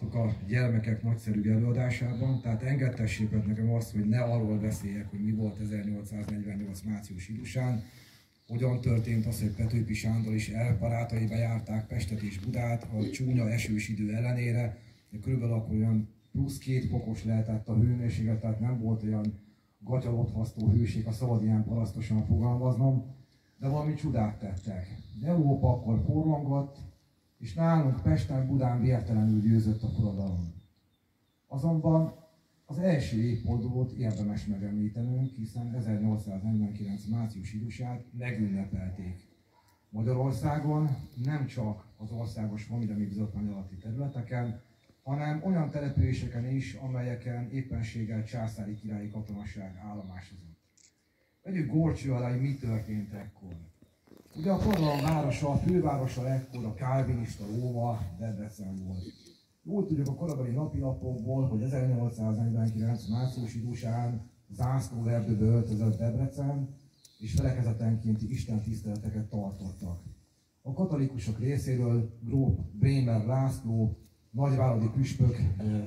hallhattuk a gyermekek nagyszerű előadásában, tehát engedtessék meg nekem azt, hogy ne arról beszéljek, hogy mi volt 1848. március idusán, hogyan történt az, hogy Petőfi Sándor és barátai bejárták Pestet és Budát a csúnya esős idő ellenére, de körülbelül akkor olyan plusz 2 fokos lehetett a hőmérséklet, tehát nem volt olyan gatyalothasztó hőség, a szabad ilyen parasztosan fogalmaznom, de valami csodát tettek. De Európa akkor forrongott, és nálunk Pesten, Budán vértelenül győzött a forradalom. Azonban az első évfordulót érdemes megemlítenünk, hiszen 1849. március idusát megünnepelték Magyarországon, nem csak az Országos Honvédelmi Bizottmány alatti területeken, hanem olyan településeken is, amelyeken éppenséggel császári királyi katonaság állomásozott. Vegyük górcső alá, hogy mi történt ekkor. Ugye a forradalom városa, a fővárosa ekkor a kálvinista Róma, Debrecen volt. Jól tudjuk a korabeli napilapokból, hogy 1849. március idusán zászlóerdőbe öltözött Debrecen, és felekezetenkénti istentiszteleteket tartottak. A katolikusok részéről gróf Brémer László, nagyváradi püspök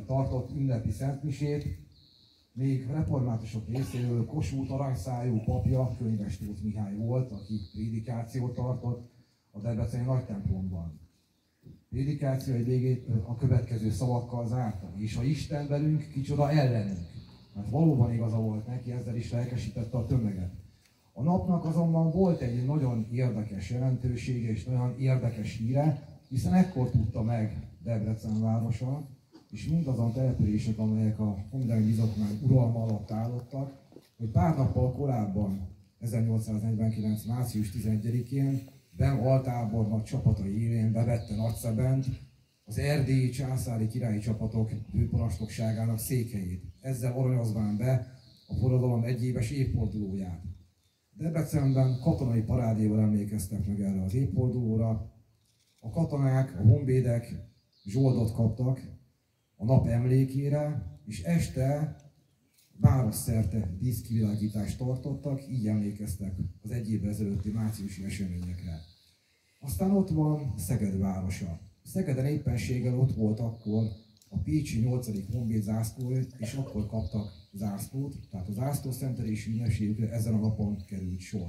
tartott ünnepi szentmisét, még reformátusok részéről Kossuth aranyszájú papja, Könyves Tóth Mihály volt, aki prédikációt tartott a debreceni nagy templomban. Prédikáció egy végét a következő szavakkal zárta: és ha Isten velünk, kicsoda ellenünk. Mert valóban igaza volt neki, ezzel is lelkesítette a tömeget. A napnak azonban volt egy nagyon érdekes jelentősége és nagyon érdekes híre, hiszen ekkor tudta meg Debrecen városa, és mindazon települések, amelyek a Honvédelmi Bizottmány uralma alatt állottak, hogy pár nappal korábban, 1849. március 11-én Ben altábornak csapatai élén bevette Nagyszebent az erdélyi császári királyi csapatok főparancsnokságának székhelyét, ezzel aranyozván be a forradalom egyéves évfordulóját. Debrecenben katonai parádéval emlékeztek meg erre az évfordulóra. A katonák, a honvédek zsoldot kaptak a nap emlékére, és este városszerte díszkivilágítást tartottak, így emlékeztek az egy évvel ezelőtti márciusi eseményekre. Aztán ott van Szeged városa. Szegeden éppenséggel ott volt akkor a pécsi 8. honvéd zászló, és akkor kaptak zászlót, tehát a zászlószentelési ünnepségükre ezen a napon került sor.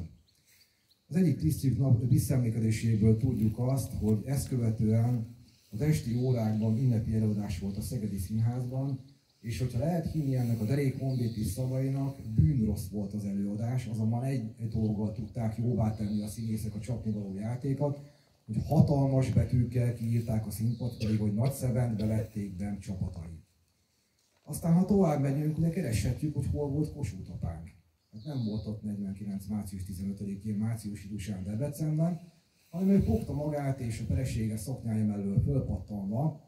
Az egyik tisztjük visszaemlékezéséből tudjuk azt, hogy ezt követően az esti órákban ünnepi előadás volt a Szegedi Színházban, és hogyha lehet hinni ennek a derék honvéd szavainak, bűnrossz volt az előadás, azonban egy dologgal tudták jóvá tenni a színészek a csapnivaló játékot, hogy hatalmas betűkkel kiírták a színpad, pedig hogy Nagyszebent bevették benn csapatai. Aztán ha tovább megyünk, ugye kereshetjük, hogy hol volt Kossuth apánk. Hát nem volt ott 49. március 15-én március idusán Debrecenben, hanem ő fogta magát és a felesége szoknyája mellől fölpattanva,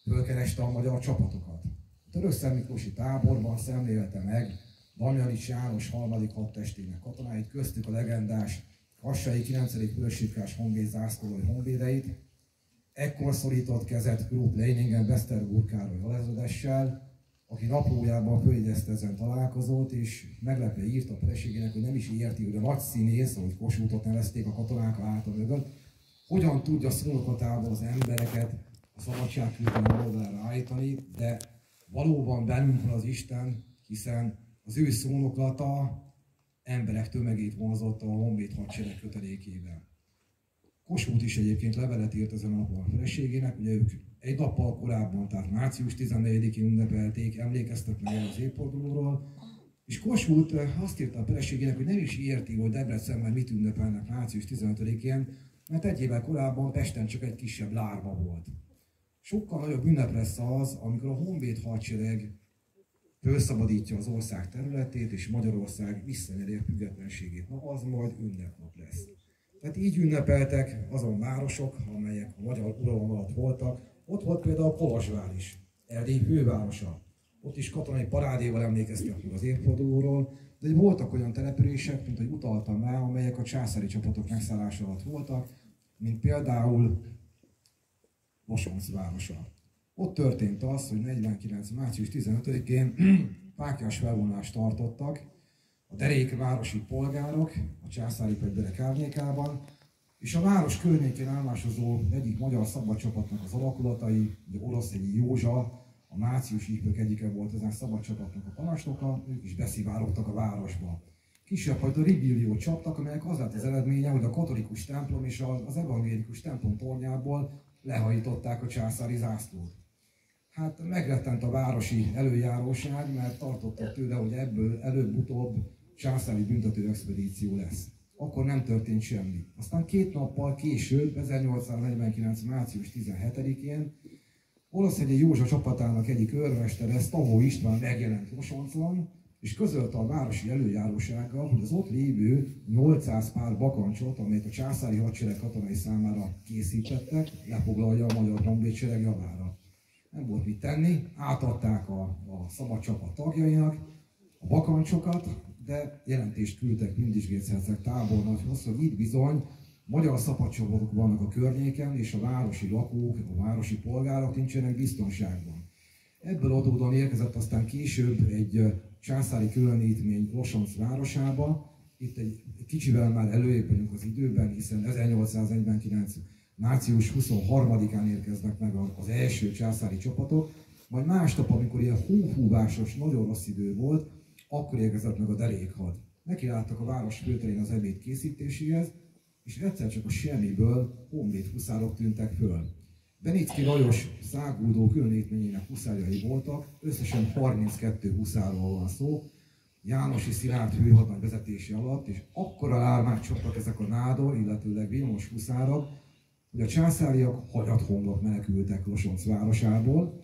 fölkereste a magyar csapatokat. A Törökszent Miklósi táborban szemlélte meg Damjanics János harmadik hadtestének katonáit, köztük a legendás Kassai 9. fősírkás honvéd zászlói honvédeit. Ekkor szorított kezet gróf Leiningen Westerburg Károly alezredessel, aki naplójában följegyezte ezen találkozót, és meglepve írta a feleségének, hogy nem is érti, hogy a nagy színész, ahogy Kossuthot nevezték a katonák háta mögött, hogyan tudja szónoklatából az embereket a szabadságküzdelem oldalára állítani, de valóban bennünk van az Isten, hiszen az ő szónoklata emberek tömegét vonzott a honvéd hadsereg kötelékében. Kossuth is egyébként levelet írt ezen a napon a feleségének, ugye ők egy nappal korábban, tehát március 14-én ünnepelték, emlékeztek meg az évfordulóról, és Kossuth azt írta a feleségének, hogy nem is érti, hogy Debrecenben mit ünnepelnek március 15-én, mert egy évvel korábban Pesten csak egy kisebb lárva volt. Sokkal nagyobb ünnep lesz az, amikor a honvéd hadsereg felszabadítja az ország területét, és Magyarország visszanyeri a függetlenségét. Na, az majd ünnepnap lesz. Tehát így ünnepeltek azon városok, amelyek a magyar uralom alatt voltak. Ott volt például Kolozsvár is, Erdély fővárosa. Ott is katonai parádéval emlékeztek meg az évfordulóról, de voltak olyan települések, mint ahogy utaltam rá, amelyek a császári csapatok megszállása alatt voltak, mint például Losonc városa. Ott történt az, hogy 49. március 15-én fáklyás felvonulást tartottak a derék városi polgárok a császári fegyverek árnyékában, És a város környékén állásozó egyik magyar szabadcsapatnak az alakulatai, ugye Oroszhegyi Józsa, a március ípök egyike volt ezen szabadcsapatnak a parancsnoka, ők is beszivárogtak a városba. Kisebb hajtó ribbilliót csaptak, amelyek az lett az eredménye, hogy a katolikus templom és az evangélikus templom tornyából lehajították a császári zászlót. Hát megrettent a városi előjáróság, mert tartottak tőle, hogy ebből előbb-utóbb császári büntető expedíció lesz. Akkor nem történt semmi. Aztán 2 nappal később, 1849. március 17-én Oroszhegyi Józsa csapatának egyik őrmestere, Stavó István megjelent Losoncon, és közölte a városi előjárósággal, hogy az ott lévő 800 pár bakancsot, amelyet a császári hadsereg katonai számára készítettek, lefoglalja a magyar honvédsereg javára. Nem volt mit tenni, átadták a szabad csapat tagjainak a bakancsokat, de jelentést küldtek Mindisgész herceg tábornagyhoz, hogy itt bizony magyar szabadcsapatok vannak a környéken, és a városi lakók, a városi polgárok nincsenek biztonságban. Ebből adódóan érkezett aztán később egy császári különítmény Losonc városába. Itt egy kicsivel már előrébb vagyunk az időben, hiszen 1849. március 23-án érkeznek meg az első császári csapatok, majd másnap, amikor ilyen hófúvásos, nagyon rossz idő volt, akkor érkezett meg a derékhad. Nekiálltak a város főterén az ebéd készítéséhez, és egyszer csak a semmiből honvéd huszárok tűntek föl. Benicki Lajos száguldó különítményének huszárjai voltak, összesen 32 huszárról van szó, Jánosi Szilárd főhadnagy vezetése alatt, és akkora lármát csaptak ezek a nádor, illetőleg Vilmos huszárok, hogy a császáriak hanyathomlok menekültek Losonc városából,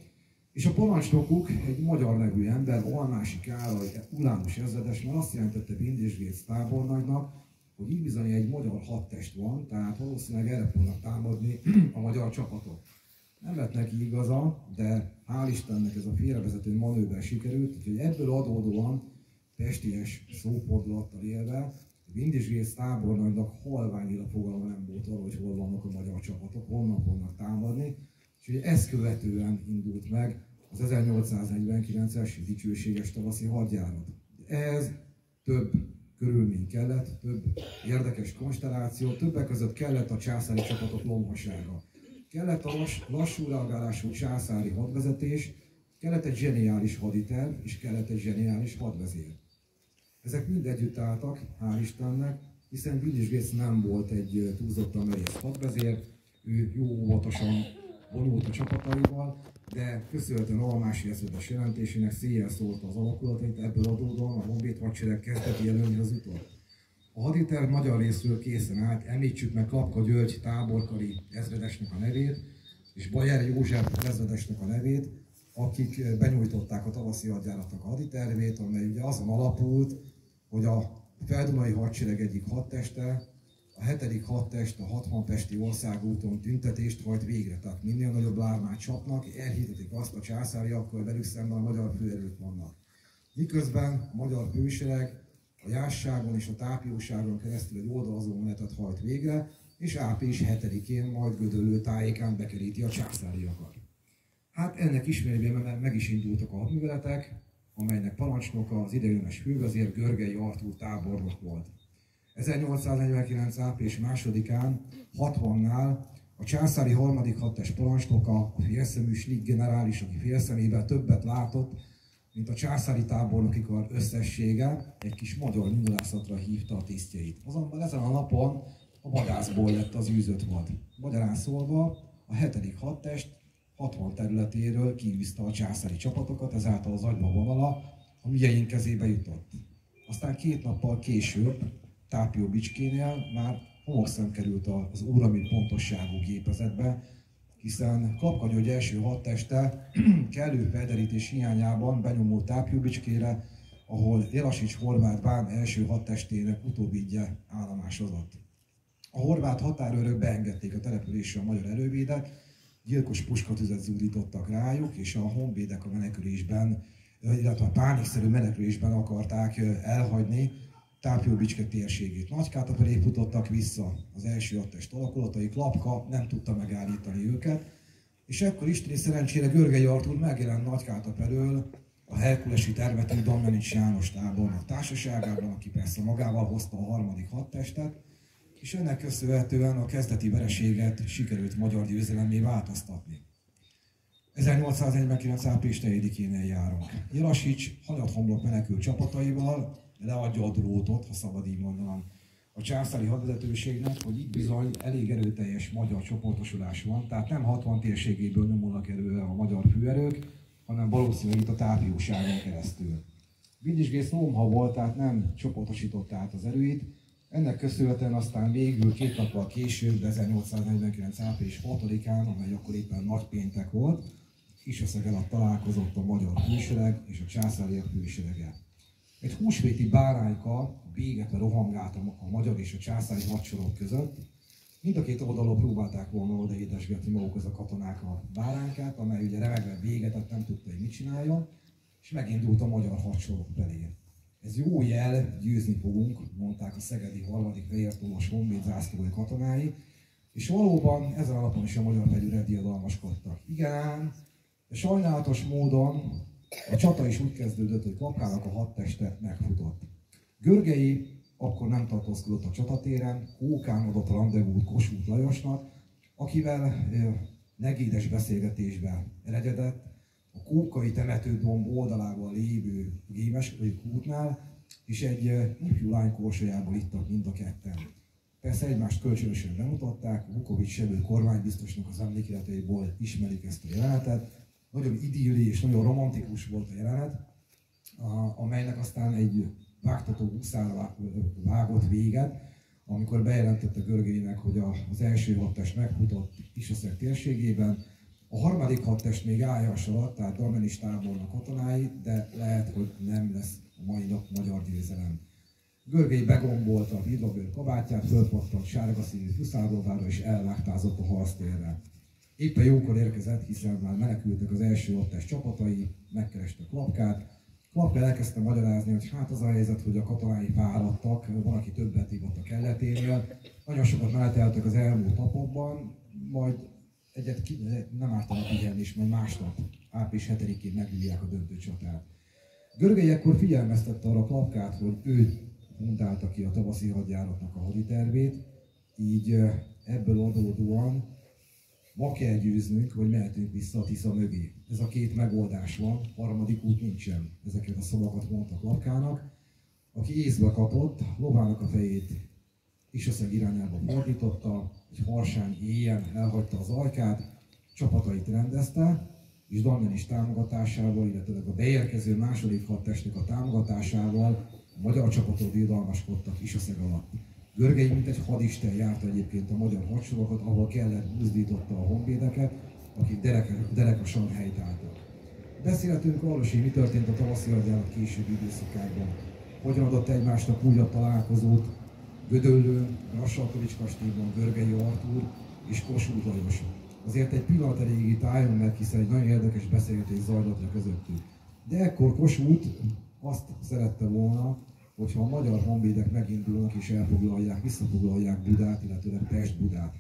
és a parancsnokuk, egy magyar nevű ember, Almási Károly ulános ezredes, mert azt jelentette Mindisgész tábornagynak, hogy így bizony egy magyar hadtest van, tehát valószínűleg erre fognak támadni a magyar csapatok. Nem lett neki igaza, de hál' Istennek ez a félrevezető manőver sikerült, úgyhogy ebből adódóan pesties szófordulattal élve Mindisgész tábornagynak halványira fogalma nem volt arra, hogy hol vannak a magyar csapatok, honnan fognak támadni, és ugye ezt követően indult meg az 1849-es dicsőséges tavaszi hadjárat. Ez több körülmény kellett, több érdekes konstelláció, többek között kellett a császári csapatok lomhasága. Kellett a lassú reagálású császári hadvezetés, kellett egy zseniális haditerv, és kellett egy zseniális hadvezér. Ezek mind együtt álltak, hál' Istennek, hiszen Mindisgész nem volt egy túlzottan merész hadvezér, ő jó óvatosan vonult a csapataival, de köszönhetően Almási ezredes jelentésének széjjel szórta az alakulatait, ebből adódóan a honvéd hadsereg kezdeti előnyhöz jutott. A haditerv magyar részről készen állt, említsük meg Klapka György táborkari ezredesnek a nevét, és Bajer József ezredesnek a nevét, akik benyújtották a tavaszi hadjáratnak a haditervét, amely ugye azon alapult, hogy a feldunai hadsereg egyik hadteste, a 7. hadtest a 60 pesti országúton tüntetést hajt végre, tehát minél nagyobb lármát csapnak, elhitetik azt a császáriakkal, velük szemben a magyar főerők vannak. Miközben a magyar hősereg a Jásságon és a Tápióságon keresztül egy oldalazó menetet hajt végre, és április 7-én majd Gödöllő tájékán bekeríti a császáriakat. Hát ennek ismerében meg is indultak a hadműveletek, amelynek parancsnoka az ideiglenes fővezér Görgei Artúr tábornok volt. 1849. április 2-án 60-nál a császári 3. hadtest parancsnoka, a félszemű Schlick generális, aki félszemében többet látott, mint a császári tábornoki kar összessége, egy kis magyar nyulászatra hívta a tisztjeit. Azonban ezen a napon a vadászból lett az űzött vad. Magyarán szólva a 7. hadtest 60 területéről kiűzte a császári csapatokat, ezáltal az agyba vonala a ügyeink kezébe jutott. Aztán 2 nappal később Tápió Bicskénél már homokszem került az óramű pontosságú gépezetbe, hiszen Klapka György első hadteste kellő felderítés hiányában benyomult Tápió Bicskére, ahol Jelasics Horváth bán első hadtestének utóbbiddje állomásozott. A horvát határőrök beengedték a településre a magyar erővédet, gyilkos puskatüzet zúdítottak rájuk, és a honvédek a menekülésben, illetve a pánikszerű menekülésben akarták elhagyni Tápió Bicske térségét. Nagykáta felé futottak vissza az első hadtest alakulatai, Klapka nem tudta megállítani őket, és ekkor isteni szerencsére Görgei Artúr megjelent Nagykáta felől a herkulesi termetű Dommenics János tábornok társaságában, aki persze magával hozta a 3. hadtestet, és ennek köszönhetően a kezdeti vereséget sikerült magyar győzelemmé változtatni. 1849. április 4-én járunk. Jellasics hanyatt-homlok menekült csapataival leadja a drótot, ha szabad így mondanom, a császári hadvezetőségnek, hogy itt bizony elég erőteljes magyar csoportosulás van, tehát nem 60 térségéből nyomulnak elő a magyar főerők, hanem valószínűleg itt a tárgyúságon keresztül. Vindisgész lomha volt, tehát nem csoportosította át az erőit, ennek köszönhetően aztán végül 2 nappal később, 1849. április 6-án, amely akkor éppen nagypéntek volt, Kisoszeg alatt találkozott a magyar fősereg és a császáriak főserege. Egy húsvéti bárányka bégetve rohangált a magyar és a császári hadsorok között. Mind a két oldalon próbálták volna odaédesgetni magukhoz a katonák a báránkát, amely ugye remegve végetett, nem tudta, hogy mit csináljon, és megindult a magyar hadsorok felé. Ez jó jel, győzni fogunk, mondták a szegedi 3. vértovas honvéd zászlói katonái, és valóban ezen alapon is a magyar fegyőre diadalmaskodtak. Igen, de sajnálatos módon a csata is úgy kezdődött, hogy Klapkának a hadteste megfutott. Görgei akkor nem tartózkodott a csatatéren, Kókán adott rendezvút Kossuth Lajosnak, akivel negédes beszélgetésbe eredett a Kókai temetődomb oldalával lévő Gémes kútnál, és egy ifjú lány korsolyából ittak mind a ketten. Persze egymást kölcsönösen bemutatták, Vukovics Sebő kormánybiztosnak az emlékirataiból ismerik ezt a jelenetet. Nagyon idilli és nagyon romantikus volt a jelenet, amelynek aztán egy vágtató úszára vágott véget, amikor bejelentette Görgeinek, hogy az első hadtest megfutott Kisoszeg térségében. A 3. hadtest még álljas alatt, tehát Darmenis tábornak katonái, de lehet, hogy nem lesz a mai nap magyar győzelem. Görgei begombolta a vidvabőr kabátját, fölpattant sárga színű fuszárlóvára és elvágtázott a harctérre. Éppen jókor érkezett, hiszen már menekültek az első hadtest csapatai, megkereste Klapkát. Klapka elkezdte magyarázni, hogy hát az a helyzet, hogy a katonái fáradtak, van, aki többet ívott a kelleténél. Nagyon sokat meneteltek az elmúlt napokban, majd egyet nem ártana figyelni, és majd másnap, április 7-én megvívják a döntő csatát. Görgei ekkor figyelmeztette arra Klapkát, hogy ő fundálta ki a tavaszi hadjáratnak a haditervét, így ebből adódóan ma kell győznünk, hogy mehetünk vissza a Tisza mögé. Ez a 2 megoldás van, harmadik út nincsen. Ezeket a szavakat mondtak Klapkának, aki észbe kapott, lovának a fejét Kisoszeg irányába fordította, egy harsány éjjel elhagyta az ajkát, csapatait rendezte, és Darmenis támogatásával, illetve a beérkező 2. hadtestnek a támogatásával a magyar csapatok diadalmaskodtak Kisoszeg alatt. Görgei mint egy hadisten járta egyébként a magyar hadsorokat, ahol kellett buzdította a honvédeket, akik derekasan helytáltak. Beszélhetünk arról, hogy mi történt a tavaszi hadjárat későbbi időszakában. Hogyan adott egymásnak újabb találkozót Gödöllőn, Rassalkovics kastélyban Görgei Artúr és Kossuth Lajos. Azért egy pillanat erejéig itt álljon meg, hiszen egy nagyon érdekes beszélgetés zajlott le közöttük. De ekkor Kossuth azt szerette volna, hogyha a magyar honvédek megindulnak és elfoglalják, visszafoglalják Budát, illetve Pest-Budát.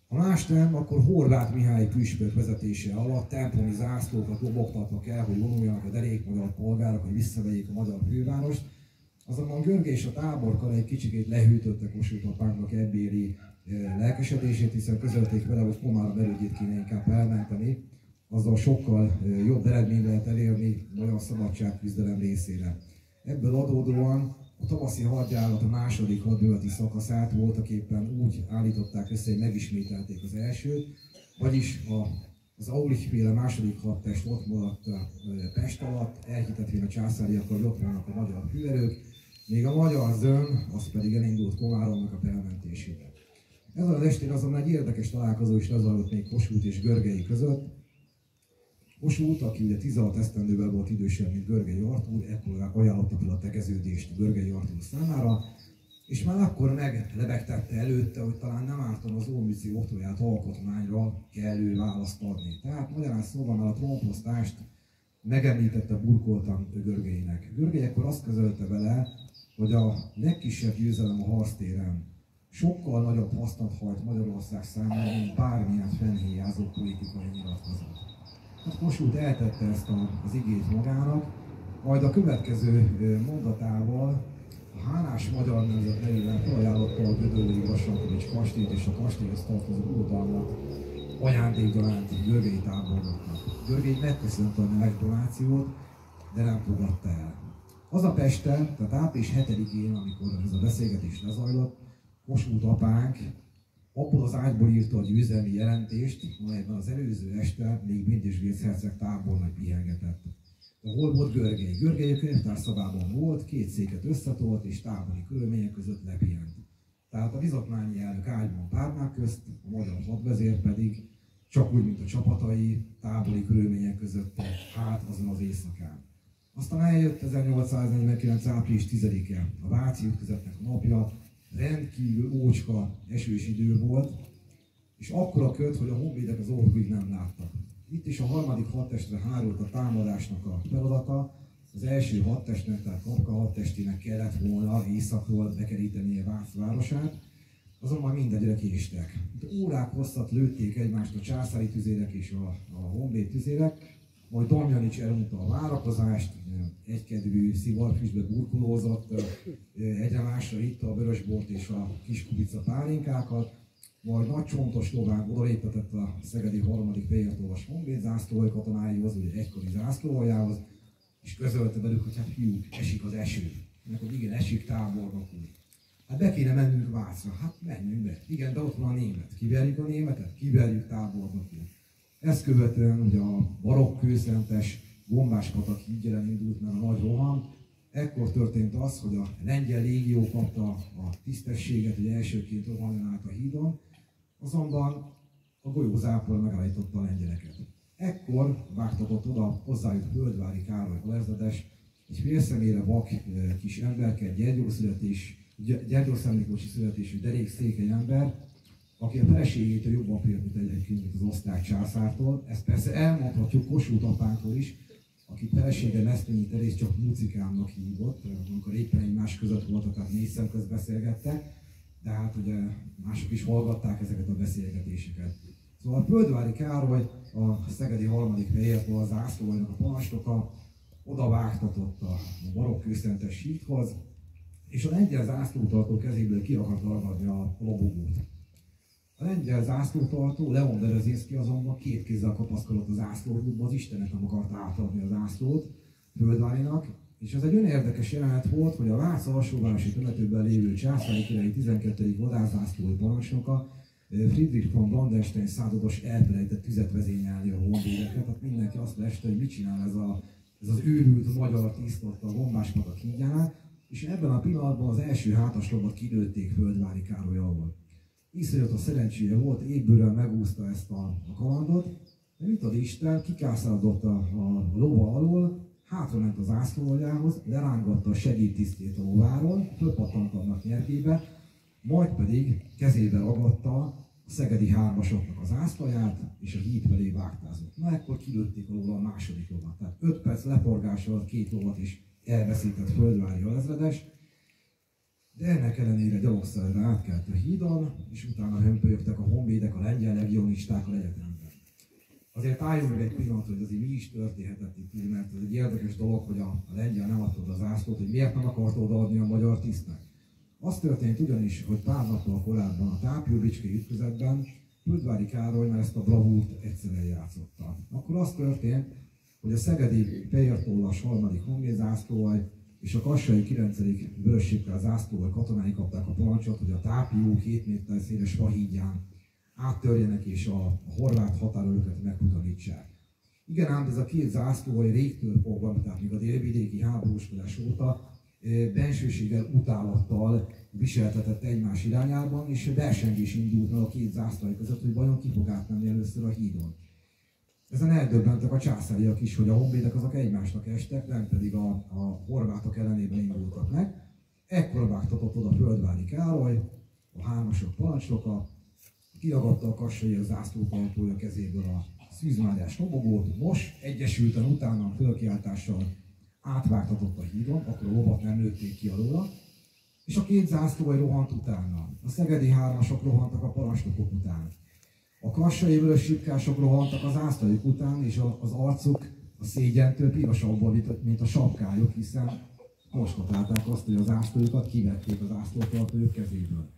Ha más nem, akkor Horváth Mihály püspök vezetése alatt templomi zászlókat lobogtatnak el, hogy vonuljanak a derék magyar polgárok, hogy visszavegyék a magyar fővárost. Azonban Görgei és a táborkar egy kicsikét lehűtötte Kossuth apánknak ebbéli lelkesedését, hiszen közölték vele, hogy Komárom erődjét kéne inkább elmenteni, azzal sokkal jobb eredményt lehet elérni magyar szabadságküzdelem részére. Ebből adódóan a tavaszi hadjárat a 2. hadműveleti szakaszát voltaképpen úgy állították össze, hogy megismételték az elsőt, vagyis az Aurich-féle 2. hadtest ott maradt Pest alatt, elhitetvén a császáriakkal, hogy ott vannak a magyar főerők, még a magyar zöm, az pedig elindult Komáromnak a felmentésére. Ezen az estén azonban egy érdekes találkozó is lezajlott még Kossuth és Görgei között. Kossuth, aki ugye 16 esztendővel volt idősebb, mint Görgei Artúr, ekkor ajánlotta fel a tegeződést Görgei Artúr számára, és már akkor meglebegtette előtte, hogy talán nem ártana az Ómüci otthonját alkotmányra kellő választ adni. Tehát magyarán szóval már a trónfosztást megemlítette burkoltan Görgeinek. Görgei ekkor azt közölte vele, hogy a legkisebb győzelem a harctéren sokkal nagyobb hasznot hajt Magyarország számára, mint bármilyen fennhéjázó politikai nyilatkozat. Hát Kossuth eltette ezt az igét magának, majd a következő mondatával a hálás magyar nemzet nevében felajánlotta a Gödöllői Grassalkovics kastélyt és a kastélyhoz tartozó uradalmat ajándékgyaránt Görgei tábornoknak. Görgei megköszönte a nemes donációt, de nem fogadta el. Aznap tehát április 7-én, amikor ez a beszélgetés lezajlott, Kossuth apánk abból az ágyból írta a győzelmi jelentést, amelyben az előző este még Bindis herceg tábornak pihengetett. De hol volt Görgei? Görgei a könyvtárszobában volt, 2 széket összetolt és tábori körülmények között lepihent. Tehát a bizottmányi elnök ágyban párnák közt, a magyar hadvezér pedig csak úgy, mint a csapatai, tábori körülmények között hát azon az éjszakán. Aztán eljött 1849. április 10-e, a Váci ütközetnek a napja, rendkívül ócska, esős idő volt, és akkora köt, hogy a honvédek az orvig nem láttak. Itt is a harmadik hadtestre hárult a támadásnak a feladata. Az első hadtestnek, tehát Kapka hadtestének kellett volna északról bekerítenie Vác városát, azonban mindegyre késtek. Órák hosszat lőtték egymást a császári tüzérek és a honvéd tüzérek, majd Damjanics elmondta a várakozást, egykedvű szivarfüstbe burkolózott, egyre másra itta a vörösbort és a kis kubica pálinkákat, majd nagy csontos lován odaléptetett a szegedi 3. Fejértovas honvéd zászlóhaj katonáihoz, ugye egykori zászlóhajához, és közölte velük, hogy hát fiúk, esik az eső. Mondják, hogy igen, esik tábornok úr. Hát be kéne mennünk Vácra, hát menjünk be. Igen, de ott van a német. Kiverjük a németet? Kiverjük tábornok úr. Ezt követően ugye a barokk kőszentes Gombás-patak hídjelen indult meg a nagy roham. Ekkor történt az, hogy a lengyel légió kapta a tisztességet, hogy elsőként rohanjon át a hídon, azonban a golyózápor megállította a lengyeleket. Ekkor vágtatott oda hozzájuk Földvári Károly alezredes, egy félszemére vak kis emberke, Gyergyószentmiklósi születésű derék székely ember, aki a feleségétől jobban félt, mint egyébként, mint az osztrák császártól. Ezt persze elmondhatjuk Kossuth apánkról is, aki felesége Mesztényi Teréz csak Mucikámnak hívott, amikor éppen egymás között voltak, tehát 4 szem közt beszélgettek, de hát ugye mások is hallgatták ezeket a beszélgetéseket. Szóval a Földvári Károly, a szegedi 3. Fejértól az zászlóhajnak a parancsnoka, oda vágtatott a barokk kőszentes hídhoz, és a lengyel zászlótartó kezéből ki akarta ragadni a lobogót. A lengyel zászlótartó, Leon Berezinski azonban 2 kézzel kapaszkodott a zászlóhúdba, az Istenek nem akarta átadni a zászlót Földvárinak, és ez egy olyan érdekes jelenet volt, hogy a Vác alsóvárosi temetőben lévő császári királyi 12. vadászászlói parancsnoka, Friedrich von Brandenstein százados elfelejtett tüzet vezényelni a honvédeket, tehát mindenki azt leste, hogy mit csinál ez az őrült magyar tisztott a Gombás-patak hídján, és ebben a pillanatban az első hátaslobot kilőtték Földvári Károly alól. Iszonyatos szerencséje volt, égbőrrel megúszta ezt a kalandot, de mit ad Isten, kikászálódott a lova alól, hátrament az zászlóaljához, lerángatta a segédtisztjét a lováról, fölpattant annak nyerkébe, majd pedig kezébe ragadta a szegedi 3-asoknak az zászlaját, és a híd felé vágtázott. Na ekkor kilőtték alól a második lovat. Tehát 5 perc leforgással 2 lovat is elveszített Földvári alezredes, de ennek ellenére gyalogszerre átkelt a hídon, és utána hömpölyögtek a honvédek, a lengyel legionisták a egyetemben. Azért álljunk meg egy pillanat, hogy azért mi is történhetett itt, mert ez egy érdekes dolog, hogy a lengyel nem adta oda a zászlót, hogy miért nem akart odaadni a magyar tisztnek. Az történt ugyanis, hogy pár nappal korábban a Tápió-Bicskei ütközetben Földvári Károly már ezt a bravúrt egyszerűen játszotta. Akkor az történt, hogy a szegedi Fejértollas 3. honvédzászlóalj és a kassai 9. vörösségkel zászlóalj katonái kapták a parancsot, hogy a Tápió 2 méter széles fahídján áttörjenek és a horvát határőröket megfutanítsák. Igen ám, ez a 2 zászlóalj régtől fogva, tehát még a délvidéki háborúskodás óta bensőséggel, utálattal viseltetett egymás irányában, és versengés indult meg a 2 zászlóalj között, hogy vajon ki fog átmenni először a hídon. Ezen eldöbbentek a császáriak is, hogy a honvédek azok egymásnak estek, nem pedig a horvátok ellenében indultak meg. Ekkor vágtatott oda Földvári Károly, a 3-asok parancsnoka, kiragatta a kassai zászlótartója kezéből a szűzmágyás lobogót, most egyesülten utána fölkiáltással átvágtatott a hídon, akkor a lovat nem lőtték ki alóla, és a 2 zászlóalj rohant utána. A szegedi 3-asok rohantak a parancsnokok után. A kassai vörössipkások rohantak az zászlójuk után, és az arcuk a szégyentől pirosabb volt, mint a sapkájuk, hiszen konstatálták azt, hogy az zászlójukat kivették az zászlótartójuk kezéből.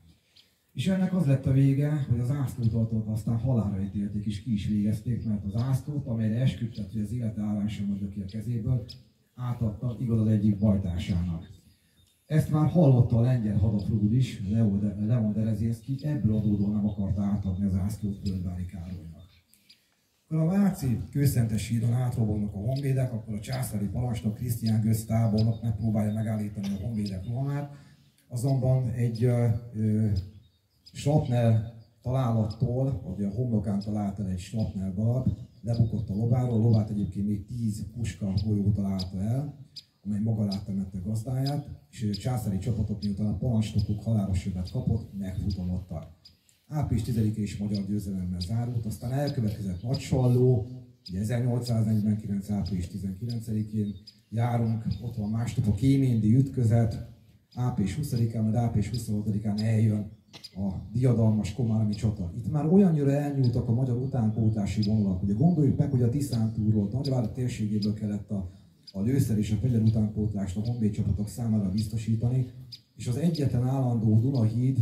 És ennek az lett a vége, hogy az zászlótartót aztán halálra ítélték és ki is végezték, mert az zászlót, amelyre esküdtet, hogy az élete árán sem adja ki a kezéből, átadta igazad egyik bajtársának. Ezt már hallotta a lengyel hadafrúd is, Leon Derezinszky, ebből adódóan nem akarta átadni a zászlót Földvári Károlynak. Amikor a váci Kőszentes hídon átrobognak a honvédek, akkor a császári parancsnok Krisztián Götz tábornok megpróbálja megállítani a honvédek rohamát, azonban egy srapnel találattól, vagy a homlokán talált el egy srapnel darab, lebukott a lováról, a lovát egyébként még 10 puska golyó találta el, amely maga alá temette gazdáját, és a császári csapatok, miután a parancsnokuk halálos jövet kapott, megfutamodtak. Április 10-e is magyar győzelemmel zárult, aztán elkövetkezett Nagysalló, ugye 1849. április 19-én járunk, ott van másnap a kéméndi ütközet, április 20-án, majd április 26-án eljön a diadalmas komáromi csata. Itt már olyannyira elnyúltak a magyar utánpótlási vonalak, ugye gondoljuk meg, hogy a Tiszántúról, Nagyvárad térségéből kellett a lőszer és a fegyver utánpótlást a honvéd csapatok számára biztosítani, és az egyetlen állandó Dunahíd,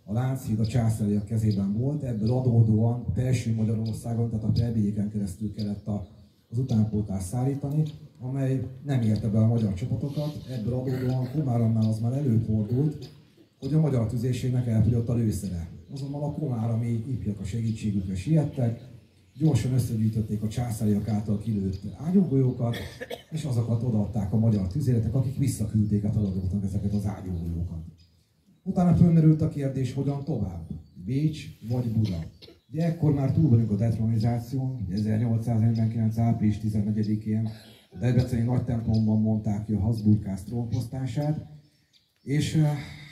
a Lánchíd a császáriak kezében volt, ebből adódóan Felső Magyarországon, tehát a Pelbélyéken keresztül kellett az utánpótlást szállítani, amely nem érte be a magyar csapatokat, ebből adódóan Komáromnál az már előfordult, hogy a magyar tüzérségnek elfogyott a lőszere. Azonban a komárami ifjak a segítségükre siettek, gyorsan összegyűjtötték a császáriak által kilőtt ágyúgolyókat, és azokat odaadták a magyar tüzéretek, akik visszaküldték a feladóknak ezeket az ágyúgolyókat. Utána fölmerült a kérdés, hogyan tovább? Bécs vagy Buda? Ugye ekkor már túl vagyunk a detronizáción, 1849. április 14-én a debreceni nagy templomban mondták ki a Habsburg-ház trónfosztását, és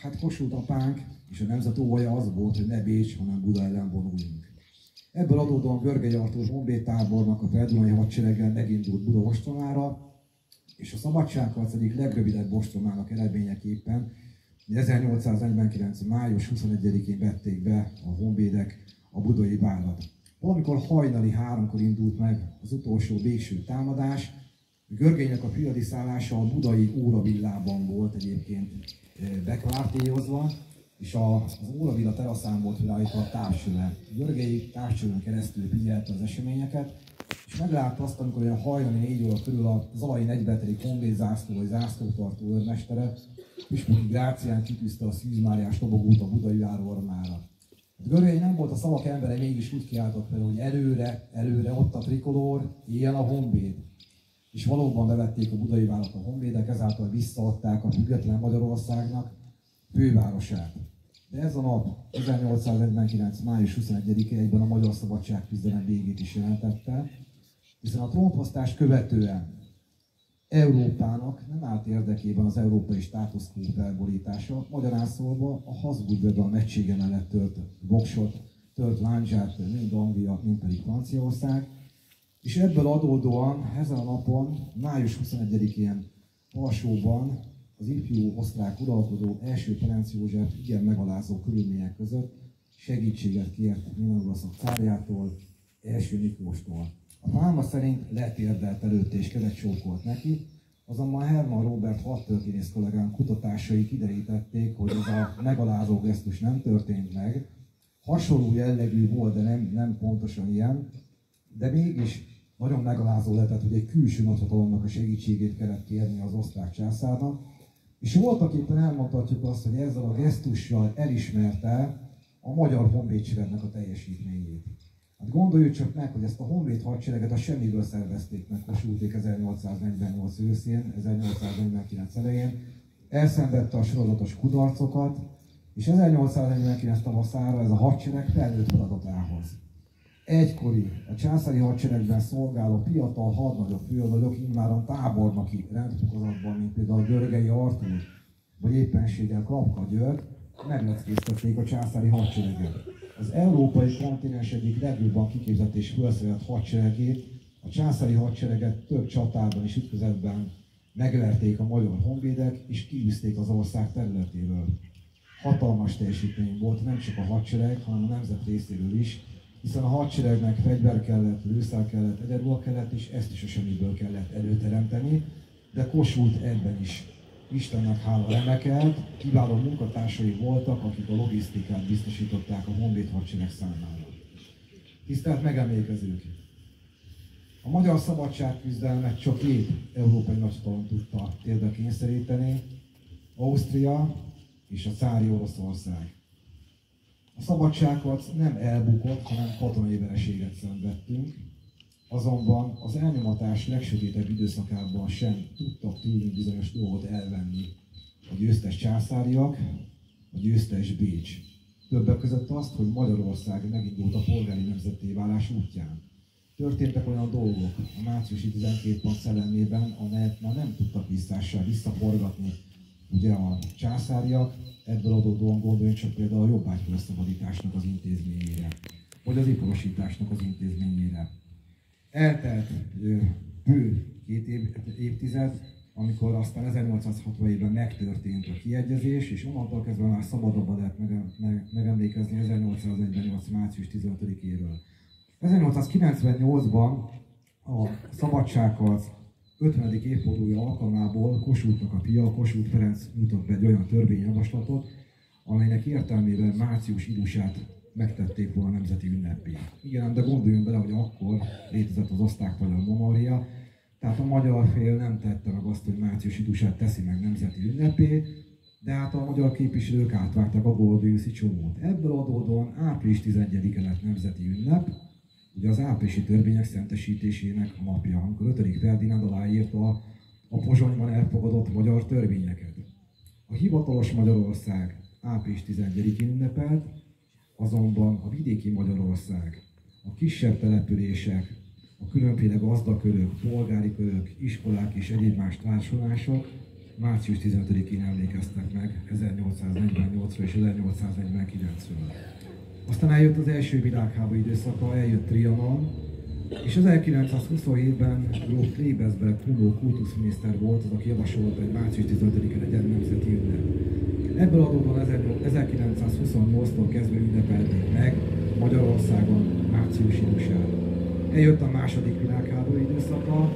hát Kossuth apánk és a nemzet óhaja az volt, hogy ne Bécs, hanem Buda ellen vonuljunk. Ebből adódóan Görgei Artúr honvédtábornak a feldunai hadsereggel megindult Buda ostromára, és a szabadságharc egyik legrövidebb ostromának eredményeképpen 1849. május 21-én vették be a honvédek a budai várat. Valamikor hajnali 3-kor indult meg az utolsó végső támadás. Görgeinek a piadiszállása a budai óravillában volt egyébként bekvártélyozva, és az óravilla teraszán volt felállítva a távcsöve. Görgei távcsövön keresztül figyelte az eseményeket, és meglátta azt, amikor olyan hajnali 4 óra körül a Zalai 42. honvéd zászló vagy zászlótartó őrmestere Püspöki Grácián kitűzte a Szűz Máriás lobogót a budai várormára. Görgei nem volt a szavak embere, mégis úgy kiáltott fel, hogy előre, előre, ott a trikolór, éljen a honvéd. És valóban bevették a budai várat a honvédek, ezáltal visszaadták a független Magyarországnak fővárosát. De ez a nap, 1849. május 21-e egyben a magyar szabadságküzdelem végét is jelentette, hiszen a trónfosztást követően Európának nem állt érdekében az európai status quo felborítása, magyarán szólva a Habsburg birodalom egysége mellett tört voksot, tört lándzsát mind Anglia, mind pedig Franciaország, és ebből adódóan ezen a napon, május 21-én Varsóban az ifjú osztrák uralkodó első Ferenc József igen megalázó körülmények között segítséget kért Németország cárjától, első Miklóstól. A fáma szerint letérdelt előtte és kezet csókolt neki, azonban Hermann Robert hadtörténész kollégám kutatásai kiderítették, hogy ez a megalázó gesztus nem történt meg. Hasonló jellegű volt, de nem pontosan ilyen, de mégis nagyon megalázó lehetett, hogy egy külső nagyhatalomnak a segítségét kellett kérni az osztrák császárnak, és voltak éppen elmondhatjuk azt, hogy ezzel a gesztussal elismerte a magyar honvédseregnek a teljesítményét. Hát gondoljuk csak meg, hogy ezt a honvéd hadsereget a semmiből szervezték meg Kossuthék 1848 őszén, 1849 elején, elszenvedte a sorozatos kudarcokat, és 1849 tavaszára ez a hadsereg felnőtt feladatához. Egykori, a császári hadseregben szolgáló fiatal hadnagyok, főnagyok immáron tábornoki rendfokozatban, mint például Görgei Artúr, vagy éppenséggel Klapka György, megleckéztették a császári hadsereget. Az európai kontinens egyik legjobban kiképzett és felszerelt hadseregét, a császári hadsereget több csatában és ütközetben megverték a magyar honvédek, és kiűzték az ország területéről. Hatalmas teljesítmény volt nem csak a hadsereg, hanem a nemzet részéről is, hiszen a hadseregnek fegyver kellett, lőszer kellett, egyenruha kellett, és ezt is a semmiből kellett előteremteni, de Kossuth ebben is Istennek hála remekelt, kiváló munkatársai voltak, akik a logisztikát biztosították a honvéd hadsereg számára. Tisztelt megemlékezők! A magyar szabadságküzdelmet csak két európai nagyhatalom tudta térdre kényszeríteni, Ausztria és a cári Oroszország. A szabadságharc nem elbukott, hanem katonai vereséget szenvedtünk, azonban az elnyomatás legsötétebb időszakában sem tudtak tőlünk bizonyos dolgot elvenni a győztes császáriak, a győztes Bécs. Többek között azt, hogy Magyarország megindult a polgári nemzetté válás útján. Történtek olyan dolgok a márciusi 12 pont szellemében, amelyet már nem tudtak visszaforgatni ugye a császáriak, ebből adódóan gondoljunk csak például a jobbágyfelszabadításnak az intézményére, vagy az iparosításnak az intézményére. Eltelt bő két évtized, amikor aztán 1860-ben megtörtént a kiegyezés, és onnantól kezdve már szabadabban lehet megemlékezni 1848. március 15-éről. 1898-ban a szabadságharc 50. évfordulója alkalmából Kossuthnak a fia, Kossuth Ferenc nyújtott be egy olyan törvényjavaslatot, amelynek értelmében március idusát megtették volna nemzeti ünnepé. Igen, de gondoljunk bele, hogy akkor létezett az osztrák-magyar monarchia, tehát a magyar fél nem tette meg azt, hogy március idusát teszi meg nemzeti ünnepé, de hát a magyar képviselők átvágták a Gordiuszi csomót. Ebből adódóan április 11-e lett nemzeti ünnep, ugye az áprilisi törvények szentesítésének a napja, amikor 5. Ferdinánd aláírta a Pozsonyban elfogadott magyar törvényeket. A hivatalos Magyarország április 11-én ünnepelt, azonban a vidéki Magyarország, a kisebb települések, a különféle gazdakörök, polgári körök, iskolák és egyéb más társulások március 15-én emlékeztek meg 1848-ról és 1849-ről. Aztán eljött az első világháború időszaka, eljött Trianon, és 1927-ben Gróf Klebesberg Hummel kultuszminiszter volt az, aki javasolta, hogy március 15-e legyen nemzeti ünnep. Ebből adódóan 1928-tól kezdve ünnepelték meg Magyarországon március idusát. Eljött a második világháború időszaka,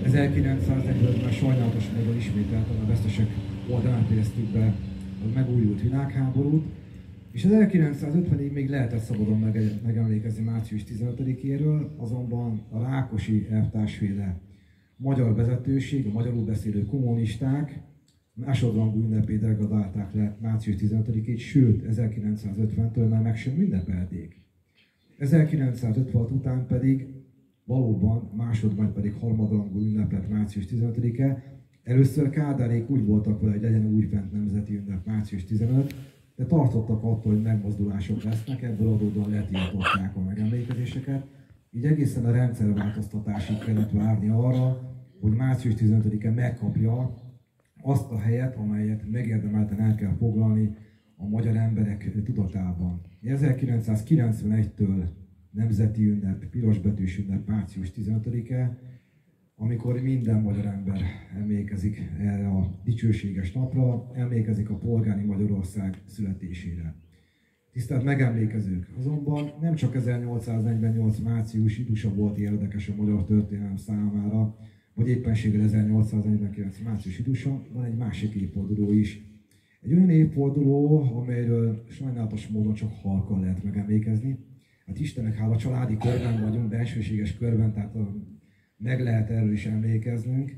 1945-ben sajnálatos módon ismételten a vesztesek oldalán fejeztük be a megújult világháborút, és 1950-ig még lehetett szabadon megemlékezni március 15-éről, azonban a Rákosi elvtársféle magyar vezetőség, a magyarul beszélő kommunisták másodrangú ünnepé degradálták le március 15-ét, sőt 1950-től már meg sem ünnepelték. 1956 után pedig valóban majd pedig harmadrangú ünnep lett március 15-e. Először Kádárék úgy voltak vele, hogy legyen újfent nemzeti ünnep március 15, de tartottak attól, hogy megmozdulások lesznek, ebből adódóan letiltották a megemlékezéseket. Így egészen a rendszerváltoztatásig kellett várni arra, hogy március 15-e megkapja azt a helyet, amelyet megérdemelten el kell foglalni a magyar emberek tudatában. 1991-től nemzeti ünnep, pirosbetűs ünnep március 15-e, amikor minden magyar ember emlékezik erre a dicsőséges napra, emlékezik a polgári Magyarország születésére. Tisztelt megemlékezők! Azonban nem csak 1848. március idusa volt érdekes a magyar történelem számára, vagy éppenséggel 1849. március idusa, van egy másik évforduló is. Egy olyan évforduló, amelyről sajnálatos módon csak halkan lehet megemlékezni. Hát Istennek hála, családi körben vagyunk, de elsőséges körben, tehát meg lehet erről is emlékeznünk.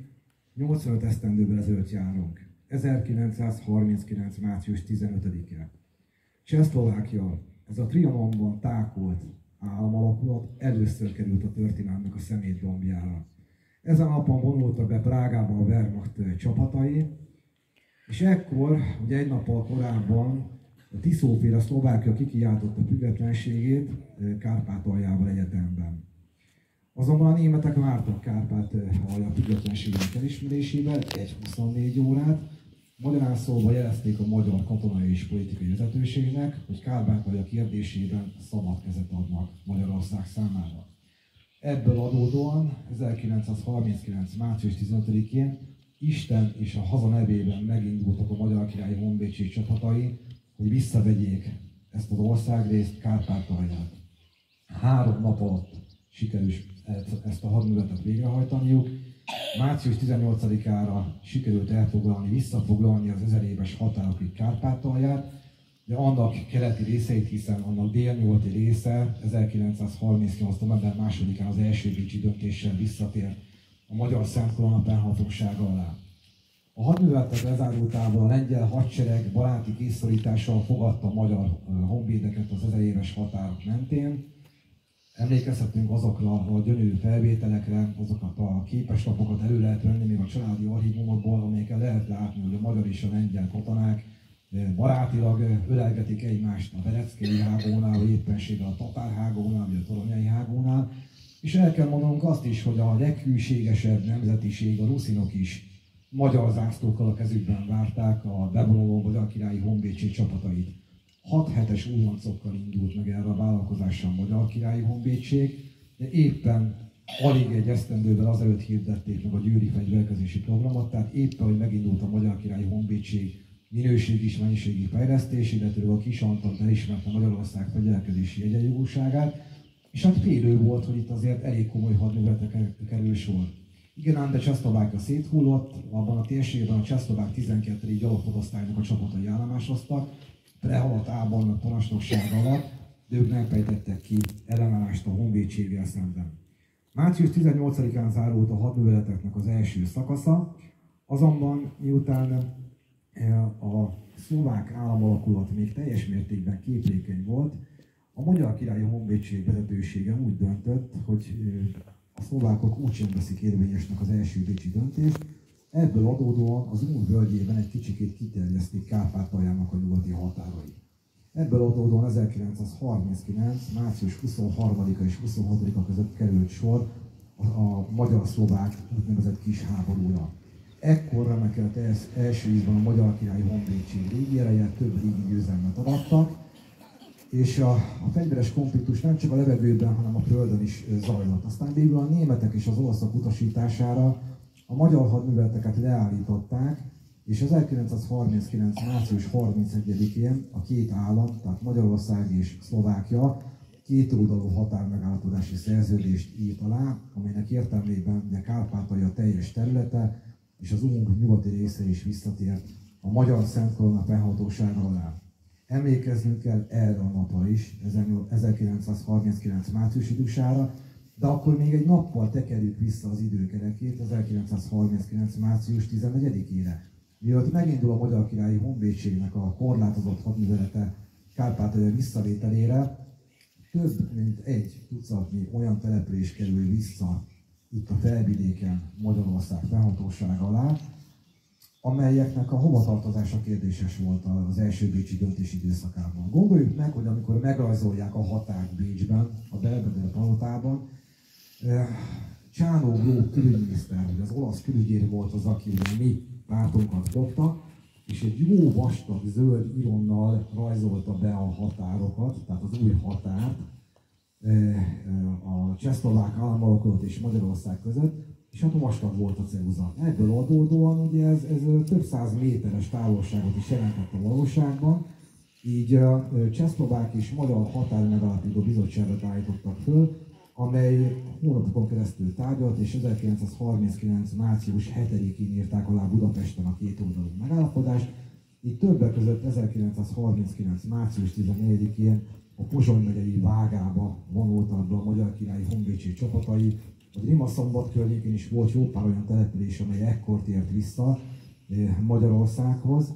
85 esztendővel ezelőtt járunk. 1939. március 15-e. Csehszlovákia, ez a Trianonban tákolt államalakulat először került a történelmnek a szemétdombjára. Ezen a napon vonultak be Prágába a Wehrmacht csapatai, és ekkor, ugye egy nappal korábban a Tiszóféle Szlovákia kikiáltotta függetlenségét Kárpátaljával egyetemben. Azonban a németek vártak Kárpátalja függetlenségének elismerésével 1-24 órát, magyarán szólva jelezték a magyar katonai és politikai vezetőségnek, hogy Kárpátalja kérdésében szabad kezet adnak Magyarország számára. Ebből adódóan 1939. március 15-én Isten és a haza nevében megindultak a Magyar Királyi Honvédség csapatai, hogy visszavegyék ezt az országrészt, Kárpátalját. 3 nap alatt sikerült ezt a hadműveletet végrehajtaniuk, Március 18-ára sikerült elfoglalni, visszafoglalni az 1000 éves határokig Kárpátalját, de annak keleti részeit, hiszen annak délnyugati része 1938. november 2-án az első bécsi döntéssel visszatért a magyar Szent Korona fennhatósága alá. A hadműveletek lezárultával a lengyel hadsereg baráti készorítással fogadta a magyar honvédeket az 1000 éves határok mentén. Emlékezhetünk azokra a gyönyörű felvételekre, azokat a képeslapokat elő lehet venni még a családi archívumokból, amelyeken lehet látni, hogy a magyar és a lengyel katonák barátilag ölelgetik egymást a Vereckei hágónál, vagy éppenséggel a Tatár hágónál, vagy a Toronyai hágónál. És el kell mondanunk azt is, hogy a leghűségesebb nemzetiség, a ruszinok is magyar zászlókkal a kezükben várták a bevonuló Magyar Királyi Honvédség csapatait. 6 hetes újoncokkal indult meg erre a vállalkozással a Magyar Királyi Honvédség, de éppen alig egy esztendővel azelőtt hirdették meg a győri fegyverkezési programot, tehát éppen, hogy megindult a Magyar Királyi Honvédség minőségi és mennyiségi fejlesztés, illetve a Kis Antal elismerte Magyarország fegyverkezési egyenjogúságát, és hát félő volt, hogy itt azért elég komoly hadműveletre kerül sor. Igen, ám de Csehszlovákia széthullott, abban a térségben a csehszlovák 12. gyalogfodosztálynak a csapatai állomásoztak, Prehaladt Ábornak parancsnoksága alatt, de ők nem fejtettek ki ellenállást a honvédséggel szemben. Március 18-án zárult a hadműveleteknek az első szakasza, azonban miután a szlovák államalakulat még teljes mértékben képlékeny volt, a Magyar Királyi Honvédség vezetősége úgy döntött, hogy a szlovákok úgysem veszik érvényesnek az első bécsi döntést, ebből adódóan az Ún völgyében egy kicsikét kiterjesztik Kárpátaljának a nyugati határait. Ebből adódóan 1939. március 23-a és 26-a között került sor a magyar-szlovák úgynevezett kis háborúra. Ekkor remekelt első ízben a Magyar Királyi Honvédség régi ereje, több régi győzelmet arattak, és a fegyveres konfliktus nem csak a levegőben, hanem a földön is zajlott. Aztán végül a németek és az olaszok utasítására a magyar hadműveleteket leállították, és 1939. március 31-én a két állam, tehát Magyarország és Szlovákia kétoldalú határmegállapodási szerződést írt alá, amelynek értelmében a Kárpátalja teljes területe és az Ung nyugati része is visszatért a magyar Szent Korona fennhatósága alá. Emlékeznünk kell erre a napra is, 1939. március idősára, de akkor még egy nappal tekerjük vissza az időkerekét, 1939. március 14-ére. Mielőtt megindul a Magyar Királyi Honvédségnek a korlátozott hadművelete Kárpátalja visszavételére, több mint egy tucatnyi olyan település kerül vissza itt a felvidéken Magyarország fennhatósága alá, amelyeknek a hovatartozása kérdéses volt az első bécsi döntés időszakában. Gondoljuk meg, hogy amikor megrajzolják a határt Bécsben, a Belvedere palotában, Csánó Glób külügyminiszter, hogy az olasz külügyér volt az, aki mi pártunkat dobta, és egy jó vastag zöld ironnal rajzolta be a határokat, tehát az új határt a csehszlovák államalakulat és Magyarország között, és hát vastag volt a ceruza. Ebből adódóan ugye ez több száz méteres távolságot is jelentett a valóságban, így a csehszlovák és magyar határmegállapító bizottságot állítottak föl, amely hónapokon keresztül tárgyalt, és 1939. március 7-én írták alá Budapesten a kétoldalú megállapodást. Itt többek között 1939. március 14-én a Pozsony megyei Vágába vonultak be a Magyar Királyi Honvédség csapatai. A Rimaszombat környékén is volt jó pár olyan település, amely ekkor tért vissza Magyarországhoz.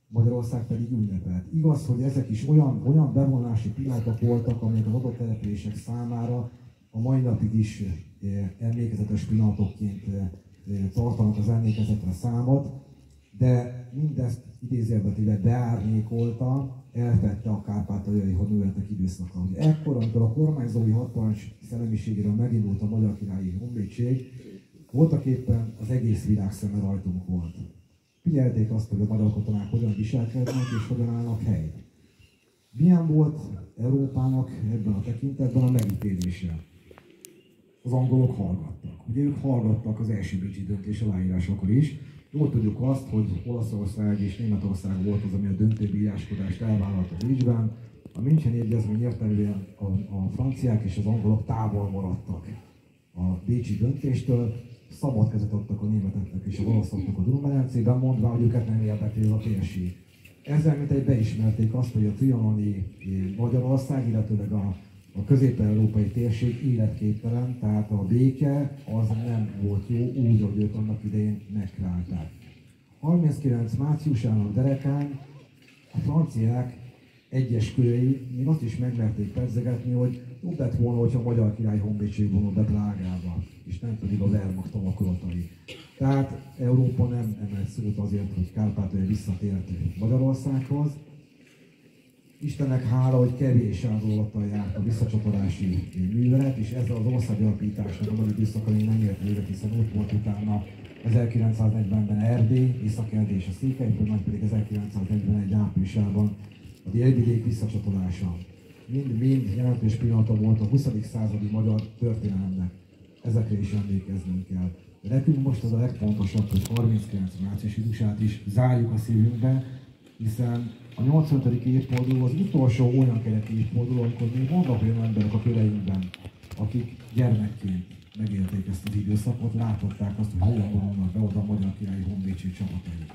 Magyarország pedig ünnepelt. Igaz, hogy ezek is olyan bevonási pillanatok voltak, amelyek az adott települések számára a mai napig is emlékezetes pillanatokként tartanak az emlékezetre számot, de mindezt idézőjelbe beárnyékolta, elvette a kárpátaljai hadműveletek időszaka. Ugye ekkor, amikor a kormányzói hadparancs szellemiségéről megindult a Magyar Királyi Honvédség, voltak éppen az egész világ szeme rajtunk volt. Figyelték azt, hogy a magyar katonák hogyan viselkednek és hogyan állnak helyt. Milyen volt Európának ebben a tekintetben a megítélése? Az angolok hallgattak. Ugye ők hallgattak az első bécsi döntés aláírásakor is. Jól tudjuk azt, hogy Olaszország és Németország volt az, ami a döntőbíráskodást elvállalta Bécsben. A Müncheni Egyezmény értelműen a franciák és az angolok távol maradtak a bécsi döntéstől, szabad kezet adtak a németeknek és a olaszoknak a Duna-medencében, mondva, hogy őket nem érdekli ez a térség. Ezzel mintegy beismerték azt, hogy a trianoni Magyarország, illetőleg a közép-európai térség életképtelen, tehát a béke az nem volt jó, úgy, hogy ők annak idején megkreálták. 39 márciusának derekán a franciák egyes körei még azt is megmerték pedzegetni, hogy jobb lett volna, hogyha a Magyar Király honvédség vonul be Drágába, és nem pedig a Wehrmacht alakulatai. Tehát Európa nem emelt szót azért, hogy Kárpátalja visszatért Magyarországhoz. Istennek hála, hogy kevés áldozatal járt a visszacsatolási művelet, és ezzel az országalapításnak a nagy időszaka még nem ért véget, hiszen ott volt utána 1940-ben Erdély, Észak-Erdély és a Székelyföld, majd pedig 1941 áprilisában a délvidék visszacsatolása. Mind jelentős pillanata volt a 20. századi magyar történelemnek. Ezekre is emlékeznünk kell. De nekünk most az a legfontosabb, hogy 39 márciusát is zárjuk a szívünkbe, hiszen a 85. évforduló az utolsó olyan keleti évforduló, amikor még vannak olyan emberek a köreinkben, akik gyermekként megélték ezt az időszakot, láthatták azt, hogy hogyan vonulnak be oda a Magyar Királyi Honvédség csapatai.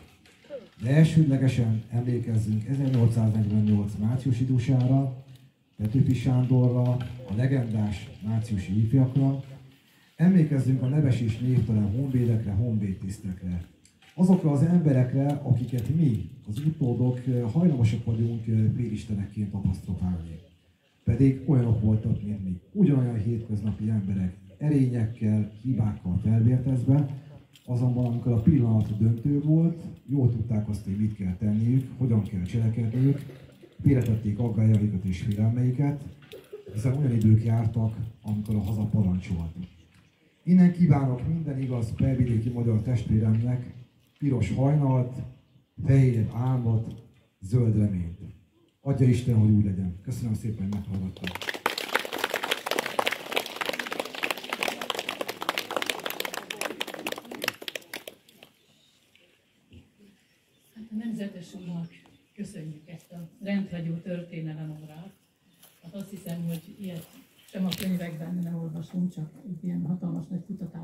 De elsődlegesen emlékezzünk 1848 márciusi dusára, Petőfi Sándorra, a legendás márciusi ifjakra, emlékezzünk a neves és névtelen honvédekre, honvédtisztekre. Azokra az emberekre, akiket mi, az utódok hajlamosak vagyunk félistenekként apostrofálni. Pedig olyanok voltak, mint mi. Ugyanolyan hétköznapi emberek, erényekkel, hibákkal felvértezve, azonban amikor a pillanat döntő volt, jól tudták azt, hogy mit kell tenniük, hogyan kell cselekedniük, félretették aggályaikat és félelmeiket, hiszen olyan idők jártak, amikor a haza parancsolt. Innen kívánok minden igaz felvidéki magyar testvéremnek piros hajnalt, fehér álmot, zöld reményt. Adja Isten, hogy úgy legyen. Köszönöm szépen, hogy meghallgattam. Hát a nemzetes úrnak köszönjük ezt a rendhagyó történelem órát. Hát azt hiszem, hogy ilyet sem a könyvekben nem olvasunk, csak egy ilyen hatalmas nagy kutatás.